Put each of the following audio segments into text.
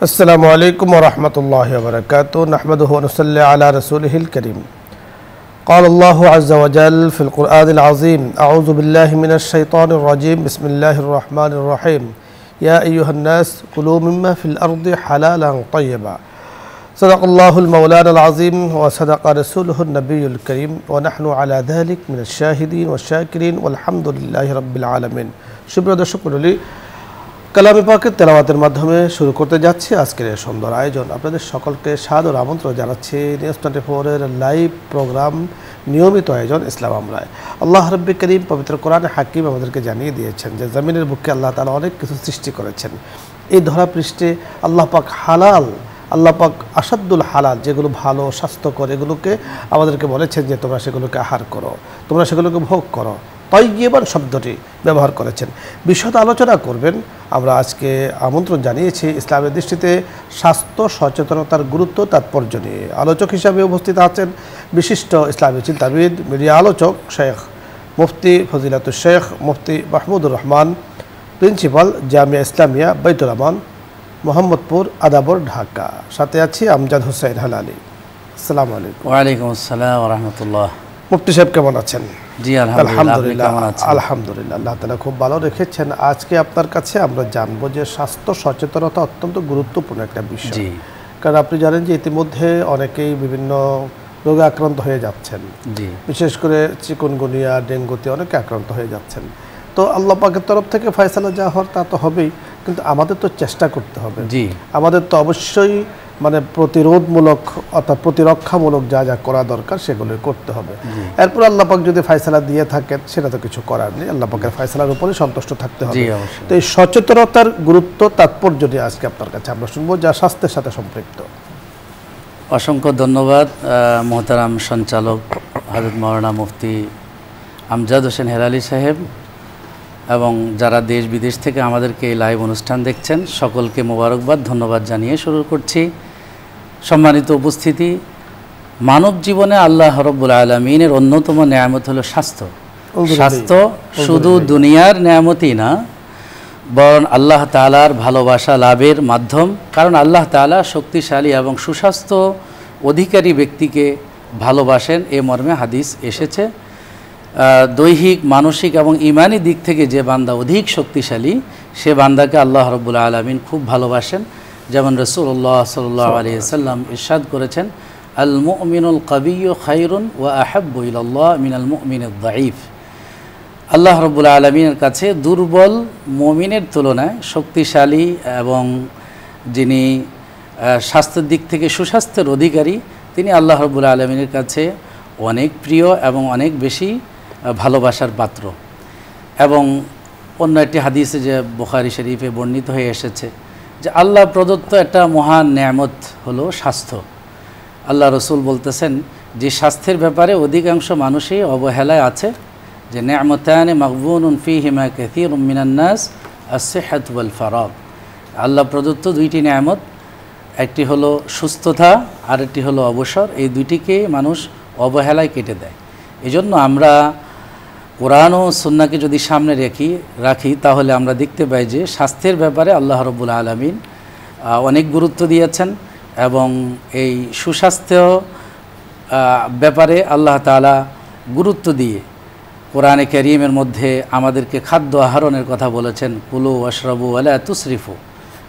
السلام عليكم ورحمة الله وبركاته نحمده ونصلي على رسوله الكريم قال الله عز وجل في القرآن العظيم أعوذ بالله من الشيطان الرجيم بسم الله الرحمن الرحيم يا أيها الناس كلوا مما في الأرض حلالا طيبا صدق الله المولانا العظيم وصدق رسوله النبي الكريم ونحن على ذلك من الشاهدين والشاكرين والحمد لله رب العالمين সুপ্রিয় দর্শক মণ্ডলী কালামে পাকের তেলাওয়াতের মাধ্যমে শুরু করতে যাচ্ছি আজকের এই সুন্দর আয়োজন। আপনাদের সকলকে সাদর আমন্ত্রণ জানাচ্ছি নিউজ 24 এর লাইভ প্রোগ্রাম নিয়মিত আয়োজন ইসলাম আমরায়। আল্লাহ রাব্বি করিম পবিত্র কোরআনে হাকিম আমাদেরকে জানিয়ে দিয়েছেন যে জমিনের বুকে আল্লাহ তাআলা অনেক কিছু সৃষ্টি করেছেন। এই ধরা পৃষ্ঠে আল্লাহ পাক হালাল, আল্লাহ পাক আসাদুল হালাল, যেগুলো ভালো স্বাস্থ্যকর, এগুলোকে আমাদেরকে বলেছেন যে তোমরা সেগুলোকে আহার করো, তোমরা সেগুলোকে ভোগ করো। তয়্যিবান শব্দটি ব্যবহার করেছেন। বিশদ আলোচনা করবেন। আমরা আজকে আমন্ত্রণ জানিয়েছি ইসলামের দৃষ্টিতে স্বাস্থ্য সচেতনতার গুরুত্ব তাৎপর্য নিয়ে। আলোচক হিসাবে উপস্থিত আছেন বিশিষ্ট ইসলামী চিন্তাবিদ, মিডিয়া আলোচক শেখ মুফতি ফজিলাতুল শেখ মুফতি মাহমুদুর রহমান, প্রিন্সিপাল জামিয়া ইসলামিয়া বাইতুল আমান, মোহাম্মদপুর, আদাবর, ঢাকা। সাথে আছি আমজাদ হোসেন হালালি। আসসালামু আলাইকুম। ওয়ালাইকুম আসসালাম ওয়া রাহমাতুল্লাহ। মুফতি সাহেব কেমন আছেন? জি আলহামদুলিল্লাহ। আলহামদুলিল্লাহ, আল্লাহ তাআলা খুব ভালো রেখেছেন। আজকে আপনার কাছে আমরা জানবো যে স্বাস্থ্য সচেতনতা অত্যন্ত গুরুত্বপূর্ণ একটা বিষয়। কারণ আপনি জানেন যে ইতিমধ্যে অনেকেই বিভিন্ন রোগে আক্রান্ত হয়ে যাচ্ছেন, বিশেষ করে চিকুনগুনিয়া, ডেঙ্গুতে অনেকে আক্রান্ত হয়ে যাচ্ছেন। তো আল্লাহ পাকের তরফ থেকে ফয়সালা যা হওয়ার তা তো হবেই, কিন্তু আমাদের তো চেষ্টা করতে হবে। আমাদের তো অবশ্যই প্রতিরোধমূলক অর্থাৎ প্রতিরক্ষামূলক যা যা করা দরকার সেগুলো করতে হবে। এরপর আল্লাহ পাক যদি ফয়সালা দিয়ে থাকেন সেটা তো কিছু করার নেই, আল্লাহ পাকের ফয়সালার উপরে সন্তুষ্ট থাকতে হবে। তো এই সচেতনতার গুরুত্ব তাৎপর্য দিয়ে আজকে আপনার কাছে আমরা শুনবো, যা স্বাস্থ্যের সাথে সম্পৃক্ত। অসংখ্য ধন্যবাদ মোহতারাম সঞ্চালক হযরত মাওলানা মুফতি আমজাদ হোসেন হেলালি সাহেব এবং যারা দেশ বিদেশ থেকে আমাদেরকে এই লাইভ অনুষ্ঠান দেখছেন সকলকে মোবারকবাদ, ধন্যবাদ জানিয়ে শুরু করছি। সম্মানিত উপস্থিতি, মানব জীবনে আল্লাহ রাব্বুল আলামিনের অন্যতম নেয়ামত হলো স্বাস্থ্য। স্বাস্থ্য শুধু দুনিয়ার নেয়ামতই না, বরং আল্লাহ তাআলার ভালোবাসা লাভের মাধ্যম। কারণ আল্লাহ তাআলা শক্তিশালী এবং সুস্বাস্থ্য অধিকারী ব্যক্তিকে ভালোবাসেন, এ মর্মে হাদিস এসেছে। দৈহিক, মানসিক এবং ইমানি দিক থেকে যে বান্দা অধিক শক্তিশালী, সে বান্দাকে আল্লাহ রাব্বুল আলামিন খুব ভালোবাসেন। যেমন রাসূলুল্লাহ সাল্লাল্লাহু আলাইহি ওয়াসাল্লাম ইরশাদ করেছেন, আল মুমিনুল কাবিয়্যু খায়রুন ওয়া আহাব্বু ইলাল্লাহ মিনাল মুমিনিদ যায়ীফ। আল্লাহ রাব্বুল আলামিনের কাছে দুর্বল মুমিনের তুলনায় শক্তিশালী এবং যিনি স্বাস্থ্যের দিক থেকে সুস্বাস্থ্যের অধিকারী, তিনি আল্লাহ রাব্বুল আলামিনের কাছে অনেক প্রিয় এবং অনেক বেশি ভালোবাসার পাত্র। এবং অন্য একটি হাদিসে যে বুখারী শরীফে বর্ণিত হয়ে এসেছে যে আল্লাহ প্রদত্ত একটা মহান নেয়ামত হলো স্বাস্থ্য। আল্লাহ রসুল বলতেছেন যে স্বাস্থ্যের ব্যাপারে অধিকাংশ মানুষই অবহেলায় আছে, যে নেয়ামতানে মাগবুনুন ফীহিমা কাসীরুম মিনান নাস আস-সিহহাত ওয়াল ফারাগ। আল্লাহ প্রদত্ত দুইটি নেয়ামত, একটি হলো সুস্থতা আর একটি হলো অবসর। এই দুইটিকে মানুষ অবহেলায় কেটে দেয়। এজন্য আমরা কোরআন ও সুন্নাহকে যদি সামনে রাখি তাহলে আমরা দেখতে পাই যে স্বাস্থ্যের ব্যাপারে আল্লাহ রাব্বুল আলামিন অনেক গুরুত্ব দিয়েছেন। এবং এই সুস্বাস্থ্য ব্যাপারে আল্লাহ তাআলা গুরুত্ব দিয়ে কোরআনে কারীমের মধ্যে আমাদেরকে খাদ্য আহরণের কথা বলেছেন, কুলু ওয়াশরাবু ওয়ালা তুসরিফু,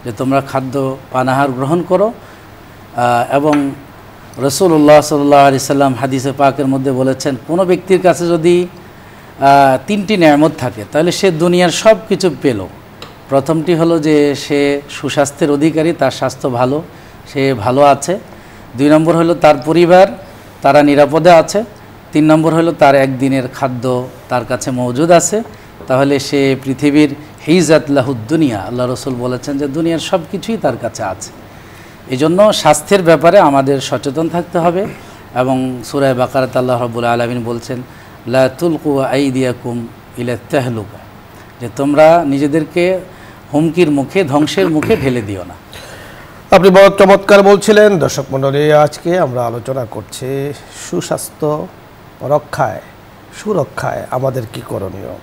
যে তোমরা খাদ্য পানাহার গ্রহণ করো। এবং রাসূলুল্লাহ সাল্লাল্লাহু আলাইহি সাল্লাম হাদিসে পাকের মধ্যে বলেছেন, কোনো ব্যক্তির কাছে যদি তিনটি নেয়ামত থাকে তাহলে সে দুনিয়ার সব কিছু পেল। প্রথমটি হলো যে সে সুস্বাস্থ্যের অধিকারী, তার স্বাস্থ্য ভালো, সে ভালো আছে। 2 নম্বর হলো তার পরিবার, তারা নিরাপদে আছে। 3 নম্বর হলো তার একদিনের খাদ্য তার কাছে মজুদ আছে। তাহলে সে পৃথিবীর হিজাত লাহুদ দুনিয়া, আল্লাহ রসুল বলেছেন যে দুনিয়ার সব কিছুই তার কাছে আছে। এই জন্য স্বাস্থ্যের ব্যাপারে আমাদের সচেতন থাকতে হবে। এবং সূরা বাকারাতে আল্লাহ রাব্বুল আলামিন বলছেন, লা তুলকু আইদিয়াকুম ইলা তাহলুকা, যে তোমরা নিজেদেরকে হুমকির মুখে, ধ্বংসের মুখে ঢেলে দিও না। আপনি বড় চমৎকার বলছিলেন। দর্শক মণ্ডলী, আজকে আমরা আলোচনা করছি সুস্বাস্থ্য রক্ষায়, সুরক্ষায় আমাদের কি করণীয়।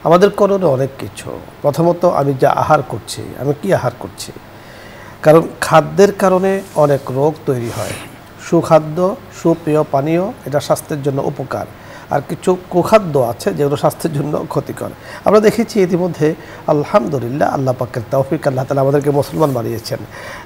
আমাদের করণীয় অনেক কিছু। প্রথমত আমি যা আহার করছি, আমি কি আহার করছি। কারণ খাদ্যের কারণে অনেক রোগ তৈরি হয়। সুখাদ্য, সুপেয় পানীয় এটা স্বাস্থ্যের জন্য উপকার, আর কিছু কুখাদ্য আছে যেগুলো স্বাস্থ্যের জন্য ক্ষতিকর। আমরা দেখেছি ইতিমধ্যে আলহামদুলিল্লাহ আল্লাহ পাকের তৌফিক, আল্লাহ তাআলা আমাদেরকে মুসলমান বানিয়েছেন।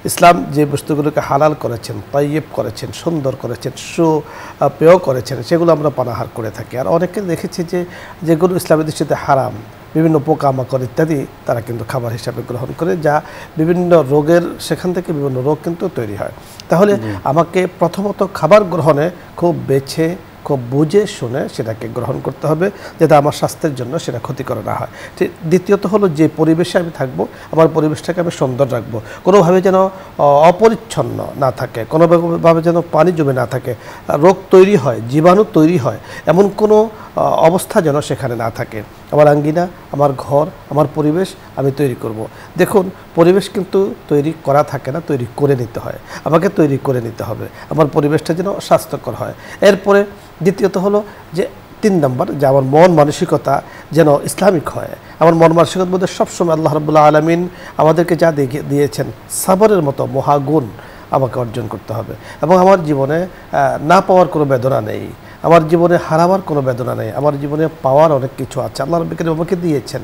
ইসলাম যে বস্তুগুলোকে হালাল করেছেন, তাইয়্যিব করেছেন, সুন্দর করেছেন, সুপেয় করেছেন, সেগুলো আমরা পানাহার করে থাকি। আর অনেকে দেখেছি যে যেগুলো ইসলামের দৃষ্টিতে হারাম, বিভিন্ন পোকামাকড় ইত্যাদি তারা কিন্তু খাবার হিসাবে গ্রহণ করে, যা বিভিন্ন রোগের, সেখান থেকে বিভিন্ন রোগ কিন্তু তৈরি হয়। তাহলে আমাকে প্রথমত খাবার গ্রহণে খুব বেছে, খুব বুঝে শুনে সেটাকে গ্রহণ করতে হবে, যাতে আমার স্বাস্থ্যের জন্য সেটা ক্ষতিকর না হয়। দ্বিতীয়ত হলো যে পরিবেশে আমি থাকবো, আমার পরিবেশটাকে আমি সুন্দর রাখবো, কোনোভাবে যেন অপরিচ্ছন্ন না থাকে, কোনোভাবে যেন পানি জমে না থাকে, রোগ তৈরি হয়, জীবাণু তৈরি হয়, এমন কোনো অবস্থা যেন সেখানে না থাকে। আমার আঙ্গিনা, আমার ঘর, আমার পরিবেশ আমি তৈরি করব। দেখুন, পরিবেশ কিন্তু তৈরি করা থাকে না, তৈরি করে নিতে হয়, আমাকে তৈরি করে নিতে হবে, আমার পরিবেশটা যেন স্বাস্থ্যকর হয়। এরপরে দ্বিতীয়ত হলো যে 3 নম্বর, যে আমার মন মানসিকতা যেন ইসলামিক হয়। আমার মন মানসিকতার মধ্যে সবসময় আল্লাহ রাব্বুল আলামিন আমাদেরকে যা দিয়েছেন, সাবরের মতো মহাগুণ আমাকে অর্জন করতে হবে। এবং আমার জীবনে না পাওয়ার কোনো বেদনা নেই, আমার জীবনে হারাবার কোনো বেদনা নেই, আমার জীবনে পাওয়ার অনেক কিছু আছে আল্লাহ রাব্বুল কারীম আমাকে দিয়েছেন,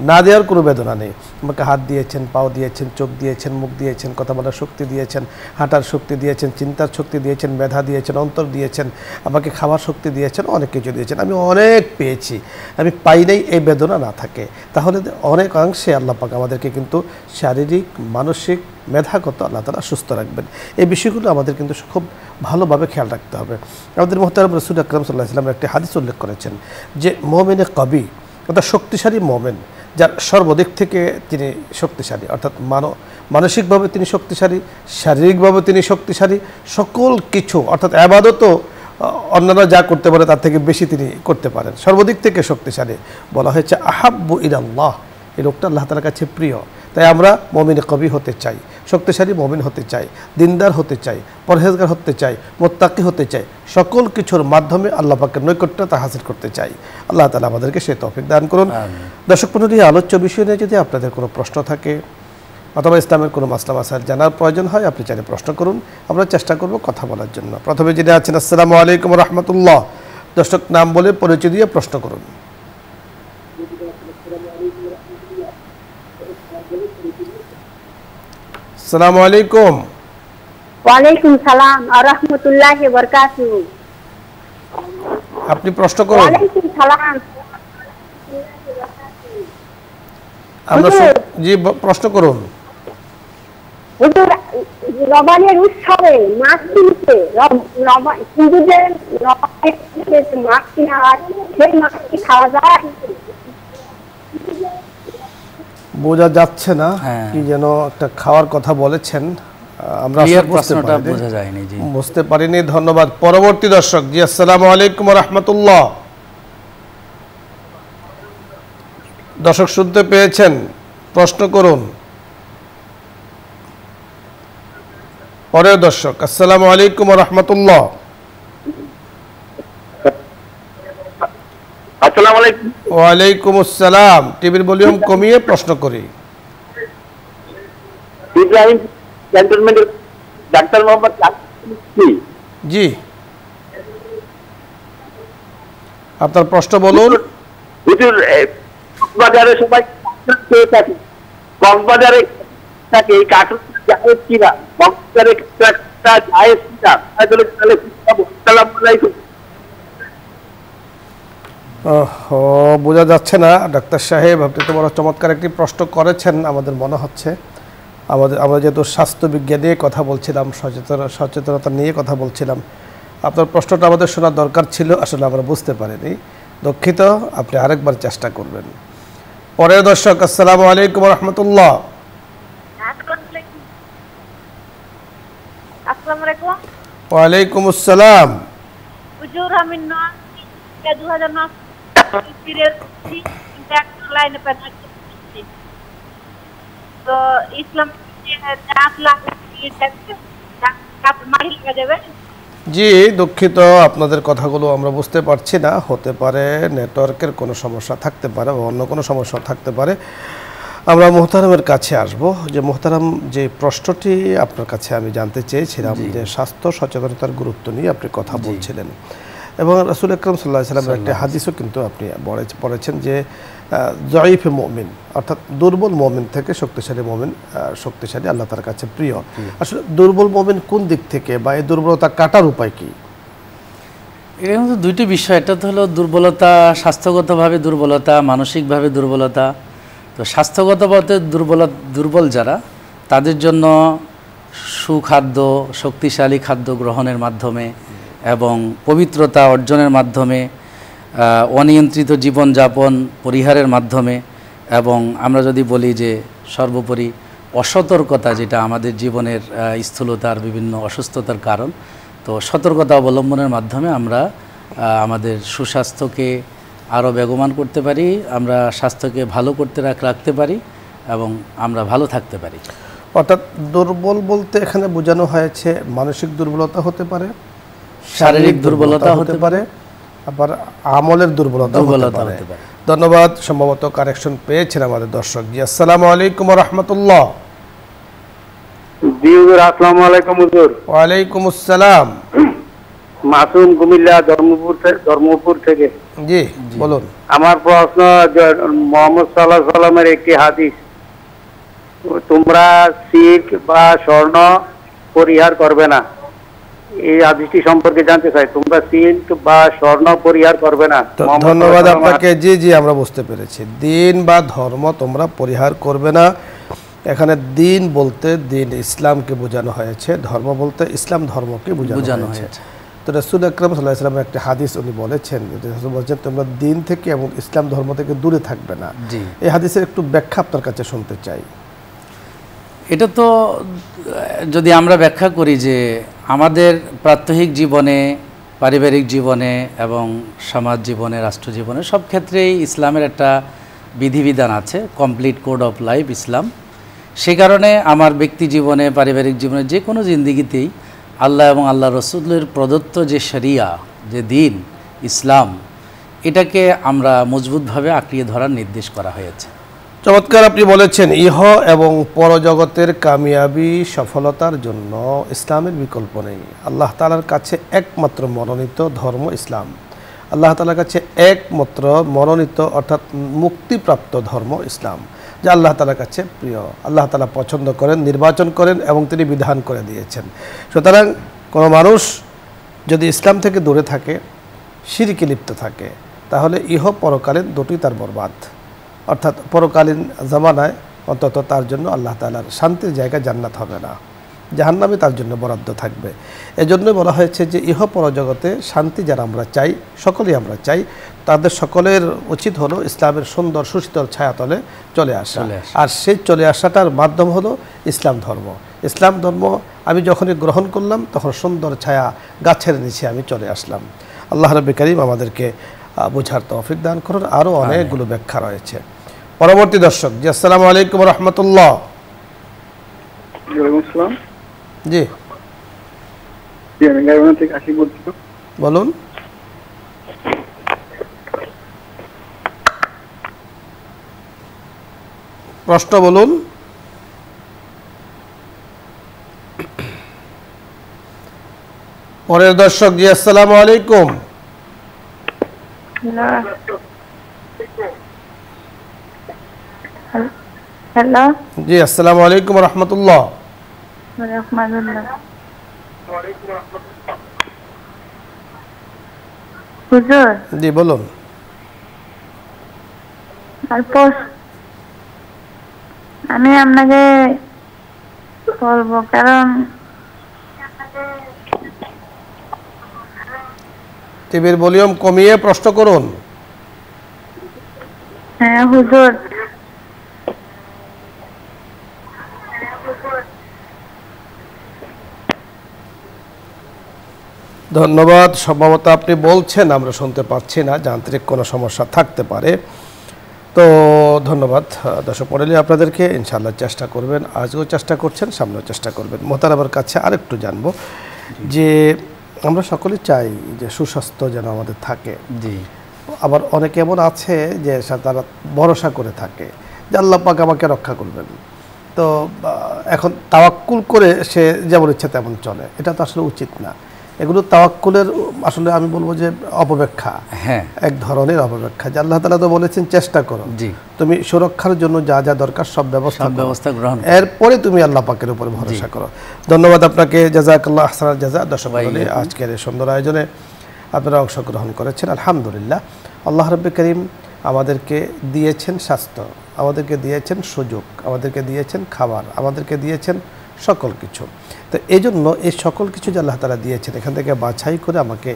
না দেওয়ার কোনো বেদনা নেই। আমাকে হাত দিয়েছেন, পাও দিয়েছেন, চোখ দিয়েছেন, মুখ দিয়েছেন, কথা বলার শক্তি দিয়েছেন, হাঁটার শক্তি দিয়েছেন, চিন্তার শক্তি দিয়েছেন, মেধা দিয়েছেন, অন্তর দিয়েছেন, আমাকে খাওয়ার শক্তি দিয়েছেন, অনেক কিছু দিয়েছেন। আমি অনেক পেয়েছি, আমি পাই নাই, এই বেদনা না থাকে, তাহলে অনেকাংশে আল্লাহ পাক আমাদেরকে কিন্তু শারীরিক, মানসিক, মেধাগত আল্লাহ তাআলা সুস্থ রাখবেন। এই বিষয়গুলো আমাদের কিন্তু খুব ভালোভাবে খেয়াল রাখতে হবে। আমাদের মুহতারাম রাসূল আকরাম সাল্লাল্লাহু আলাইহি ওয়াসাল্লাম একটি হাদিস উল্লেখ করেছেন যে মুমিনে কবি, অর্থাৎ শক্তিশালী মুমিন, যার সর্বদিক থেকে তিনি শক্তিশালী, অর্থাৎ মানসিকভাবে তিনি শক্তিশালী, শারীরিকভাবে তিনি শক্তিশালী, সকল কিছু অর্থাৎ ইবাদতও অন্যরা যা করতে পারে তার থেকে বেশি তিনি করতে পারেন, সর্বদিক থেকে শক্তিশালী। বলা হয়েছে আহাব্বু ইলাল্লাহ, এই লোকটা আল্লাহ তাআলার কাছে প্রিয়। তাই আমরা মুমিনে কবি হতে চাই, শক্তিশালী মুমিন হতে চাই, দিনদার হতে চাই, পরহেজগার হতে চাই, মুত্তাকি হতে চাই, সকল কিছুর মাধ্যমে আল্লাহ পাকের নৈকট্যতা হাসিল করতে চাই। আল্লাহ তাআলা আমাদেরকে সেই তৌফিক দান করুন। দর্শক মণ্ডলী, আলোচ্য বিষয় নিয়ে যদি আপনাদের কোনো প্রশ্ন থাকে অথবা ইসলামের কোনো মাসলা মাসাইল জানার প্রয়োজন হয়, আপনি চাইলে প্রশ্ন করুন, আমরা চেষ্টা করব কথা বলার জন্য। প্রথমে যিনি আছেন, আসসালামু আলাইকুম ওয়া রাহমাতুল্লাহ। দর্শক নাম বলে পরিচয় দিয়ে প্রশ্ন করুন। আসসালামু আলাইকুম। ওয়ালাইকুম সালাম ওয়া রাহমাতুল্লাহি ওয়া বারাকাতুহু। আপনি প্রশ্ন করুন। ওয়ালাইকুম সালাম। আমরা জি, প্রশ্ন করুন। হুজুর, রমজানের উৎসবে মাছ কিনতে, হিন্দুদের মাছ কিনা হয়, সেই মাছ কি খাওয়া যায়? বোঝা যাচ্ছে না, কি যেন একটা খাওয়ার কথা বলেছেন, আমরা প্রশ্নটা বোঝা যায়নি, জি বুঝতে পারিনি। ধন্যবাদ। পরবর্তী দর্শক, জি আসসালামু আলাইকুম ওয়া রাহমাতুল্লাহ। দর্শক শুনতে পেয়েছেন? প্রশ্ন করুন। পরের দর্শক, আসসালামু আলাইকুম ওয়া রাহমাতুল্লাহ। আসসালামু আলাইকুম। ওয়ালাইকুম আসসালাম। টিভির ভলিউম কমিয়ে প্রশ্ন করি। ইব্রাহিম ক্যান্টনমেন্টের ডাক্তার মোহাম্মদ জি, আপনার প্রশ্ন বলুন। হুজুর, কক্সবাজারে সবাই পেয়ে থাকে, কক্সবাজারে থাকে এই কাঠুর জায়েজ কিনা, কক্সবাজারে জায়েজ কিনা, আসসালামু আলাইকুম। বোঝা যাচ্ছে না ডাক্তার সাহেব, আপনি তো বড় চমৎকার একটি প্রশ্ন করেছেন। আমাদের মনে হচ্ছে আমরা যেহেতু স্বাস্থ্য বিজ্ঞান নিয়ে কথা বলছিলাম, সচেতনতা নিয়ে কথা বলছিলাম, আপনার প্রশ্নটা আমাদের শোনার দরকার ছিল, আসলে আমরা বুঝতে পারিনি, দুঃখিত। আপনি আরেকবার চেষ্টা করবেন। পরের দর্শক, আসসালামু আলাইকুম ওয়া রাহমাতুল্লাহ। আসসালামু আলাইকুম। ওয়ালাইকুম আসসালাম। হুজুর, আমি 2009 লাইনে তো ইসলাম জি, দুঃখিত, আপনাদের কথাগুলো আমরা বুঝতে পারছি না। হতে পারে নেটওয়ার্কের কোনো সমস্যা থাকতে পারে বা অন্য কোনো সমস্যা থাকতে পারে। আমরা মোহতারামের কাছে আসব। যে মোহতারাম, যে প্রশ্নটি আপনার কাছে আমি জানতে চেয়েছিলাম যে স্বাস্থ্য সচেতনতার গুরুত্ব নিয়ে আপনি কথা বলছিলেন, এবং রাসূল আকরাম সাল্লাল্লাহু আলাইহি ওয়াসাল্লামের একটা হাদিসও কিন্তু আপনি পড়েছেন যে জয়ীফ মুমিন, অর্থাৎ দুর্বল মুমিন থেকে শক্তিশালী মুমিন শক্তিশালী আল্লাহ তার কাছে প্রিয়। আসলে দুর্বল মুমিন কোন দিক থেকে, বা এই দুর্বলতা কাটার উপায় কি? এর মধ্যে দুইটি বিষয়, একটা তো হলো দুর্বলতা, স্বাস্থ্যগতভাবে দুর্বলতা, মানসিকভাবে দুর্বলতা। তো স্বাস্থ্যগতভাবে দুর্বল যারা, তাদের জন্য সুখাদ্য, শক্তিশালী খাদ্য গ্রহণের মাধ্যমে এবং পবিত্রতা অর্জনের মাধ্যমে, অনিয়ন্ত্রিত জীবনযাপন পরিহারের মাধ্যমে, এবং আমরা যদি বলি যে সর্বোপরি অসতর্কতা, যেটা আমাদের জীবনের স্থূলতার বিভিন্ন অসুস্থতার কারণ, তো সতর্কতা অবলম্বনের মাধ্যমে আমরা আমাদের সুস্বাস্থ্যকে আরও বেগবান করতে পারি, আমরা স্বাস্থ্যকে ভালো করতে রাখতে পারি এবং আমরা ভালো থাকতে পারি। অর্থাৎ দুর্বল বলতে এখানে বোঝানো হয়েছে মানসিক দুর্বলতা হতে পারে, শারীরিক দুর্বলতা হতে পারে, আবার আমলের দুর্বলতা হতে পারে। ধন্যবাদ। সম্ভবত কারেকশন পেয়েছেন আমাদের দর্শক। জি, আসসালামু আলাইকুম ওয়া রাহমাতুল্লাহ। জি হুজুর, আসসালামু আলাইকুম হুজুর। ওয়া আলাইকুম আসসালাম। মাসুম, কুমিল্লা ধর্মপুর থেকে। জি বলুন। আমার প্রশ্ন, মুহাম্মদ সাল্লাল্লাহু আলাইহি সাল্লামের একটি হাদিস, তোমরা শিরক বা স্বর্ণ পরিহার করবে না, এই হাদিসটি সম্পর্কে জানতে চাই। তোমরা শিরক বা স্বর্ণ পরিহার করবে না। ধন্যবাদ আপনাকে। জি জি, আমরা বুঝতে পেরেছি। দিন বা ধর্ম তোমরা পরিহার করবে না। এখানে দিন বলতে দিন ইসলামকে বোঝানো হয়েছে, ধর্ম বলতে ইসলাম ধর্মকে বোঝানো হয়েছে। তো রাসূল আকরাম সাল্লাল্লাহু আলাইহি ওয়াসাল্লাম একটা হাদিস উনি বলেছেন, রাসূল বলেছেন তোমরা দিন থেকে এবং ইসলাম ধর্ম থেকে দূরে থাকবে না। এই হাদিসের একটু ব্যাখ্যা আপনার কাছে শুনতে চাই। এটা তো যদি আমরা ব্যাখ্যা করি যে আমাদের প্রাত্যহিক জীবনে, পারিবারিক জীবনে এবং সমাজ জীবনে, রাষ্ট্র জীবনে সব ক্ষেত্রেই ইসলামের একটা বিধিবিধান আছে, কমপ্লিট কোড অফ লাইফ ইসলাম। সে কারণে আমার ব্যক্তি জীবনে, পারিবারিক জীবনে, যে কোনো জিন্দিগিতেই আল্লাহ এবং আল্লাহ রসুলের প্রদত্ত যে শরিয়া, যে দিন ইসলাম, এটাকে আমরা মজবুতভাবে আঁকড়িয়ে ধরার নির্দেশ করা হয়েছে। চমৎকার আপনি বলেছেন। ইহ এবং পরজগতের কামিয়াবি সফলতার জন্য ইসলামের বিকল্প নেই। আল্লাহ তাআলার কাছে একমাত্র মনোনীত ধর্ম ইসলাম। আল্লাহ তাআলার কাছে একমাত্র মনোনীত অর্থাৎ মুক্তিপ্রাপ্ত ধর্ম ইসলাম, যা আল্লাহ তাআলার কাছে প্রিয়, আল্লাহ তাআলা পছন্দ করেন, নির্বাচন করেন এবং তিনি বিধান করে দিয়েছেন। সুতরাং কোনো মানুষ যদি ইসলাম থেকে দূরে থাকে, শিরকে লিপ্ত থাকে, তাহলে ইহ পরকালীন দুটি তার বরবাদ। অর্থাৎ পরকালীন জামানায় অন্তত তার জন্য আল্লাহ তাআলার শান্তির জায়গা জান্নাত হবে না, জাহান্নামে তার জন্য বরাদ্দ থাকবে। এজন্যই বলা হয়েছে যে ইহ পরজগতে শান্তি যারা আমরা চাই, সকলেই আমরা চাই, তাদের সকলের উচিত হলো ইসলামের সুন্দর সুশীতল ছায়াতলে চলে আসা। আর সেই চলে আসাটার মাধ্যম হলো ইসলাম ধর্ম। ইসলাম ধর্ম আমি যখনই গ্রহণ করলাম, তখন সুন্দর ছায়া গাছের নিচে আমি চলে আসলাম। আল্লাহ রাব্বুল কারীম আমাদেরকে বোঝার তৌফিক দান করুন। আরও অনেকগুলো ব্যাখ্যা রয়েছে। পরবর্তী দর্শক। জি, আসসালামু আলাইকুম ওয়া রাহমাতুল্লাহ। ওয়ালাইকুম আসসালাম। জি জি, আমি গাইবান্ধা থেকে আসি বলছি। বলুন। প্রশ্ন বলুন। পরের দর্শক। জি, আসসালামু আলাইকুম। হ্যালো। জি, আসসালামু আলাইকুম ওয়া রাহমাতুল্লাহ। হুজুর, জি বলুন। আমি আপনাকে বলবো, কারণ টিভির ভলিউম কমিয়ে প্রশ্ন করুন। হ্যাঁ হুজুর, ধন্যবাদ। সম্ভবত আপনি বলছেন, আমরা শুনতে পাচ্ছি না, যান্ত্রিক কোনো সমস্যা থাকতে পারে। তো ধন্যবাদ দর্শক মণ্ডলী আপনাদেরকে। ইনশাআল্লাহ চেষ্টা করবেন, আজও চেষ্টা করছেন, সামনেও চেষ্টা করবেন। মোহতারামের কাছে আরেকটু জানবো যে আমরা সকলেই চাই যে সুস্বাস্থ্য যেন আমাদের থাকে। জি। আবার অনেকে এমন আছে যে তারা ভরসা করে থাকে যে আল্লাহ পাক আমাকে রক্ষা করবেন। তো এখন তাওয়াক্কুল করে সে যেমন ইচ্ছা তেমন চলে, এটা তো আসলে উচিত না। এগুলো তাওয়াক্কুলের আসলে আমি বলবো যে অপব্যাখ্যা, হ্যাঁ, এক ধরনের অপব্যাখ্যা। যে আল্লাহ তাআলা তো বলেছেন চেষ্টা করো, জি, তুমি সুরক্ষার জন্য যা যা দরকার সব ব্যবস্থা গ্রহণ করো। এরপরে তুমি আল্লাহ পাকের উপর ভরসা করো। ধন্যবাদ আপনাকে, জাযাকাল্লাহ আহসানাল জাযা। দর্শক মণ্ডলী, আজকের এই সুন্দর আয়োজনে আপনারা অংশগ্রহণ করেছেন, আলহামদুলিল্লাহ। আল্লাহ রাব্বুল কারীম আমাদেরকে দিয়েছেন স্বাস্থ্য, আমাদেরকে দিয়েছেন সুযোগ, আমাদেরকে দিয়েছেন খাবার, আমাদেরকে দিয়েছেন সকল কিছু। তো এই জন্য এই সকল কিছু যে আল্লাহ তাআলা দিয়েছেন, এখান থেকে বাছাই করে আমাকে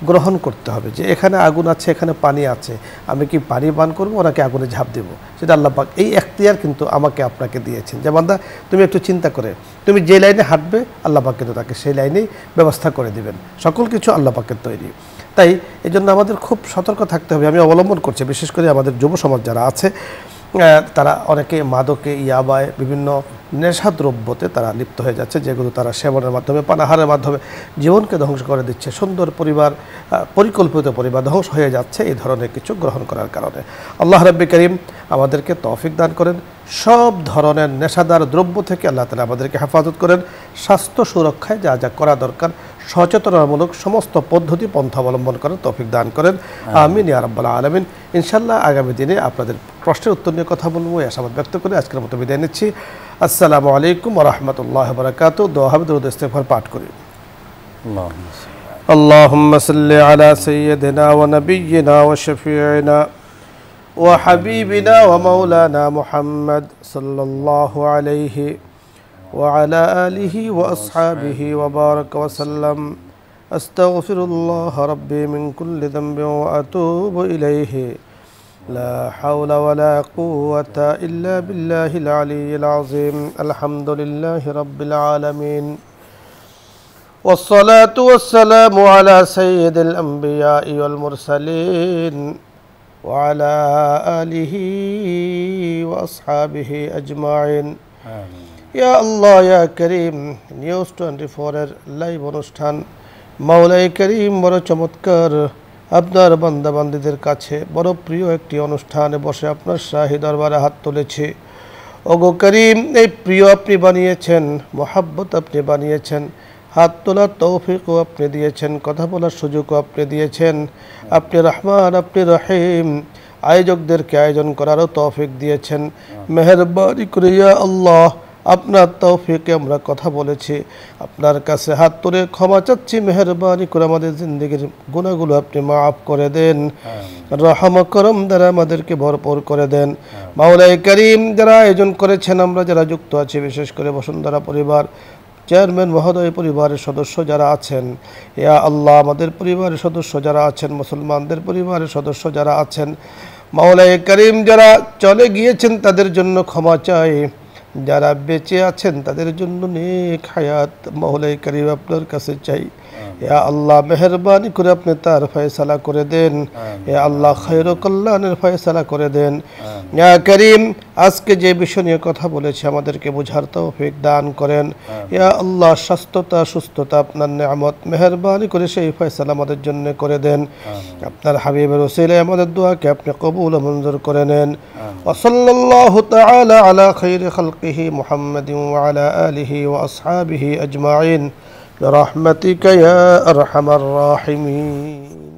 গ্রহণ করতে হবে। যে এখানে আগুন আছে, এখানে পানি আছে, আমি কি পানি পান করবো নাকি আগুনে ঝাঁপ দেবো, সেটা আল্লাহ পাক এই এখতিয়ার কিন্তু আমাকে আপনাকে দিয়েছেন। যে বান্দা তুমি একটু চিন্তা করে তুমি যে লাইনে হাঁটবে, আল্লাহ পাক কিন্তু তাকে সেই লাইনেই ব্যবস্থা করে দিবেন। সকল কিছু আল্লাহ পাকের তৈরি। তাই এই জন্য আমাদের খুব সতর্ক থাকতে হবে। আমি অবলম্বন করছি, বিশেষ করে আমাদের যুব সমাজ যারা আছে, তারা অনেকে মাদকে, ইয়াবায়, বিভিন্ন নেশাদ্রব্যতে তারা লিপ্ত হয়ে যাচ্ছে, যেগুলো তারা সেবনের মাধ্যমে, পানাহারের মাধ্যমে জীবনকে ধ্বংস করে দিচ্ছে। সুন্দর পরিবার, পরিকল্পিত পরিবার ধ্বংস হয়ে যাচ্ছে এই ধরনের কিছু গ্রহণ করার কারণে। আল্লাহ রাব্বুল কারীম আমাদেরকে তৌফিক দান করেন, সব ধরনের নেশাদার দ্রব্য থেকে আল্লাহ তাআলা আমাদেরকে হেফাজত করেন। স্বাস্থ্য সুরক্ষায় যা যা করা দরকার সচেতনতামূলক সমস্ত পদ্ধতি পন্থা অবলম্বন করেন, তৌফিক দান করেন, আমিন ইয়া রাব্বাল আলামিন। ইনশাআল্লাহ আগামী দিনে আপনাদের প্রশ্নের উত্তর নিয়ে কথা বলবো, এই আশাবাদ ব্যক্ত করে আজকের মতো বিদায় নিচ্ছি। আসসালামু আলাইকুম ওয়া রাহমাতুল্লাহি ওয়া বারাকাতুহু। দোয়া হবে, দরুদ ইস্তিগফার পাঠ করি। আল্লাহুম্মা সাল্লি আলা সাইয়্যিদিনা ওয়া নাবিয়্যিনা ওয়া শাফিঈনা ওয়া হাবিবিনা ওয়া মাওলানা মুহাম্মদ সাল্লাল্লাহু আলাইহি ওয়া আলা আলিহি ওয়া আসহাবিহি ওয়া বারাকা ওয়া সাল্লাম। আস্তাগফিরুল্লাহ রাব্বি মিন কুল্লি যামবিন ওয়া আতুবু ইলাইহি। লা হাওলা ওয়া লা কুওয়াতা ইল্লা বিল্লাহিল আলিয়্যিল আযীম। আলহামদুলিল্লাহি রাব্বিল আলামিন। والصلاة والسلام على سيد الأنبياء والمرسلين وعلى آله وأصحابه أجمعين. يا الله يا كريم। নিউজ 24 এর লাইভ অনুষ্ঠান মাওলাই করিম বড় চমৎকার, আপনার বান্দা বান্দীদের কাছে বড় প্রিয় একটি অনুষ্ঠানে বসে আপনার শাহী দরবারে হাত তুলেছি। ওগো করিম, এই প্রিয় আপনি বানিয়েছেন, মহাব্বত আপনি বানিয়েছেন, হাত তোলার তৌফিকও আপনি দিয়েছেন, কথা বলার সুযোগও আপনি দিয়েছেন। আপনি রহমান, আপনি রহিম, আয়োজকদেরকে আয়োজন করারও তৌফিক দিয়েছেন। মেহেরবানি করে ইয়া আল্লাহ, আপনার তৌফিকে আমরা কথা বলেছি, আপনার কাছে হাত তুলে ক্ষমা চাচ্ছি। মেহেরবানি করে আমাদের জিন্দেগির গুনাহগুলো আপনি মাফ করে দেন, রহম করম দ্বারা আমাদেরকে ভরপুর করে দেন। মাওলাই করিম, যারা আয়োজন করেছেন, আমরা যারা যুক্ত আছি, বিশেষ করে বসুন্ধরা পরিবার, চেয়ারম্যান মহোদয়, পরিবারের সদস্য যারা আছেন, ইয়া আল্লাহ, আমাদের পরিবারের সদস্য যারা আছেন, মুসলমানদের পরিবারের সদস্য যারা আছেন, মাওলাই করিম, যারা চলে গিয়েছেন তাদের জন্য ক্ষমা চাই, যারা বেঁচে আছেন তাদের জন্য নেক হায়াত মাওলাই করিম আপনার কাছে চাই। ইয়া আল্লাহ, মেহেরবানি করে আপনি তার ফয়সালা করে দেন। ইয়া আল্লাহ, খায়র কল্যাণের ফয়সালা করে দেন। ইয়া করিম, আজকে যে বিষয় নিয়ে কথা বলেছি আমাদেরকে বুঝার তৌফিক দান করেন। ইয়া আল্লাহ, স্বাস্থ্যতা সুস্থতা আপনার নেয়ামত, মেহেরবানি করে সেই ফয়সালা আমাদের জন্য করে দেন। আপনার হাবিবের ওসিলায় আমাদের দোয়াকে আপনি কবুল ও মঞ্জুর করে নেন। ওয়া সাল্লাল্লাহু তাআলা আলা খায়রি খালকিহি মুহাম্মাদিন ওয়া আলা আলিহি ওয়া আসহাবিহি আজমাইন برحمتك يا أرحم الراحمين.